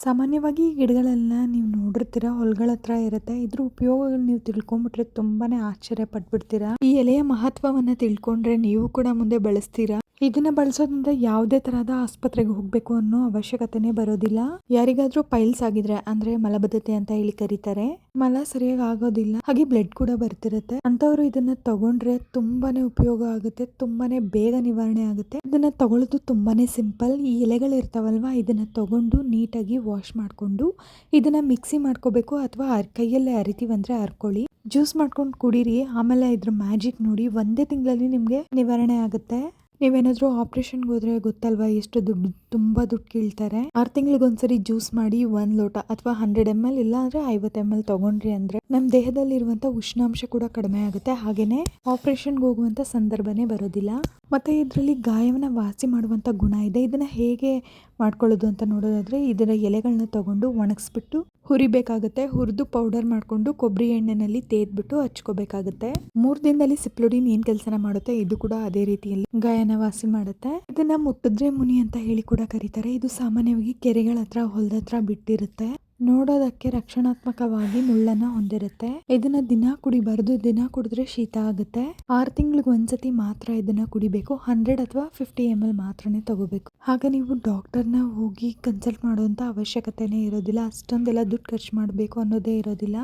ಸಾಮಾನ್ಯವಾಗಿ ಈ ಗಿಡಗಳೆಲ್ಲ ನೀವು ನೋಡಿರ್ತೀರ ಹೊಲಗಳ ಹತ್ರ ಇರುತ್ತೆ. ಇದ್ರ ಉಪಯೋಗಗಳು ನೀವು ತಿಳ್ಕೊಂಬಿಟ್ರೆ ತುಂಬಾನೇ ಆಶ್ಚರ್ಯ ಪಟ್ಬಿಡ್ತೀರಾ. ಈ ಎಲೆಯ ಮಹತ್ವವನ್ನ ತಿಳ್ಕೊಂಡ್ರೆ ನೀವು ಕೂಡ ಮುಂದೆ ಬಳಸ್ತೀರಾ. ಇದನ್ನ ಬಳಸೋದ್ರಿಂದ ಯಾವುದೇ ತರಹದ ಆಸ್ಪತ್ರೆಗೆ ಹೋಗ್ಬೇಕು ಅನ್ನೋ ಅವಶ್ಯಕತೆನೇ ಬರೋದಿಲ್ಲ. ಯಾರಿಗಾದ್ರೂ ಪೈಲ್ಸ್ ಆಗಿದ್ರೆ ಅಂದ್ರೆ ಮಲಬದ್ಧತೆ ಅಂತ ಹೇಳಿ ಕರೀತಾರೆ, ಮಲ ಸರಿಯಾಗಿ ಆಗೋದಿಲ್ಲ, ಹಾಗೆ ಬ್ಲಡ್ ಕೂಡ ಬರ್ತಿರುತ್ತೆ ಅಂತವ್ರು ಇದನ್ನ ತಗೊಂಡ್ರೆ ತುಂಬಾನೇ ಉಪಯೋಗ ಆಗುತ್ತೆ, ತುಂಬಾನೇ ಬೇಗ ನಿವಾರಣೆ ಆಗುತ್ತೆ. ಇದನ್ನ ತಗೊಳ್ಳೋದು ತುಂಬಾನೇ ಸಿಂಪಲ್. ಈ ಎಲೆಗಳು ಇರ್ತಾವಲ್ವಾ, ಇದನ್ನ ತಗೊಂಡು ನೀಟಾಗಿ ವಾಶ್ ಮಾಡ್ಕೊಂಡು ಇದನ್ನ ಮಿಕ್ಸಿ ಮಾಡ್ಕೋಬೇಕು, ಅಥವಾ ಕೈಯಲ್ಲೇ ಅರಿತೀವಂದ್ರೆ ಅರ್ಕೊಳ್ಳಿ, ಜ್ಯೂಸ್ ಮಾಡ್ಕೊಂಡು ಕುಡೀರಿ. ಆಮೇಲೆ ಇದ್ರ ಮ್ಯಾಜಿಕ್ ನೋಡಿ, ಒಂದೇ ತಿಂಗಳಲ್ಲಿ ನಿಮ್ಗೆ ನಿವಾರಣೆ ಆಗುತ್ತೆ. ನೀವೇನಾದ್ರೂ ಆಪರೇಷನ್ಗೆ ಹೋದ್ರೆ ಗೊತ್ತಲ್ವಾ ಎಷ್ಟು ದುಡ್ಡು, ತುಂಬಾ ದುಡ್ಡು ಕೇಳ್ತಾರೆ. 6 ತಿಂಗಳಿಗೊಂದ್ಸರಿ ಜ್ಯೂಸ್ ಮಾಡಿ 1 ಲೋಟ ಅಥವಾ 100 ml ಇಲ್ಲ ಅಂದ್ರೆ 50 ml ತಗೊಂಡ್ರಿ ಅಂದ್ರೆ ನಮ್ ದೇಹದಲ್ಲಿರುವಂತ ಉಷ್ಣಾಂಶ ಕೂಡ ಕಡಿಮೆ ಆಗುತ್ತೆ. ಹಾಗೇನೆ ಆಪರೇಷನ್ಗೆ ಹೋಗುವಂತ ಸಂದರ್ಭನೇ ಬರೋದಿಲ್ಲ. ಮತ್ತೆ ಇದರಲ್ಲಿ ಗಾಯವನ್ನ ವಾಸಿ ಮಾಡುವಂತ ಗುಣ ಇದೆ. ಇದನ್ನ ಹೇಗೆ ಮಾಡ್ಕೊಳ್ಳೋದು ಅಂತ ನೋಡೋದಾದ್ರೆ, ಇದರ ಎಲೆಗಳನ್ನ ತಗೊಂಡು ಒಣಗಿಸ್ಬಿಟ್ಟು ಹುರಿಬೇಕಾಗುತ್ತೆ. ಹುರಿದು ಪೌಡರ್ ಮಾಡ್ಕೊಂಡು ಕೊಬ್ಬರಿ ಎಣ್ಣೆನಲ್ಲಿ ತೇದ್ಬಿಟ್ಟು ಹಚ್ಕೋಬೇಕಾಗುತ್ತೆ. 3 ದಿನದಲ್ಲಿ ಸಿಪ್ಲೋಡಿನ್ ಏನ್ ಕೆಲಸನ ಮಾಡುತ್ತೆ, ಇದು ಕೂಡ ಅದೇ ರೀತಿಯಲ್ಲಿ ಗಾಯನ ವಾಸಿ ಮಾಡುತ್ತೆ. ಇದನ್ನ ಮುಟ್ಟಿದ್ರೆ ಮುನಿ ಅಂತ ಹೇಳಿ ಕೂಡ ಕರೀತಾರೆ. ಇದು ಸಾಮಾನ್ಯವಾಗಿ ಕೆರೆಗಳ ಹತ್ರ, ಹೊಲದ ಹತ್ರ ಬಿಟ್ಟಿರುತ್ತೆ. ನೋಡೋದಕ್ಕೆ ರಕ್ಷಣಾತ್ಮಕವಾಗಿ ಮುಳ್ಳನ್ನ ಹೊಂದಿರುತ್ತೆ. ಇದನ್ನ ದಿನ ಕುಡಿಬಾರ್ದು, ದಿನ ಕುಡಿದ್ರೆ ಶೀತ ಆಗುತ್ತೆ. 6 ತಿಂಗಳಿಗೆ ಒಂದ್ಸತಿ ಮಾತ್ರ ಇದನ್ನ ಕುಡಿಬೇಕು. 100 ಅಥವಾ 50 ml ಮಾತ್ರನೇ ತಗೋಬೇಕು. ಆಗ ನೀವು ಡಾಕ್ಟರ್ನ ಹೋಗಿ ಕನ್ಸಲ್ಟ್ ಮಾಡುವಂತ ಅವಶ್ಯಕತೆನೇ ಇರೋದಿಲ್ಲ. ಅಷ್ಟೊಂದೆಲ್ಲ ದುಡ್ಡು ಖರ್ಚು ಮಾಡಬೇಕು ಅನ್ನೋದೇ ಇರೋದಿಲ್ಲ.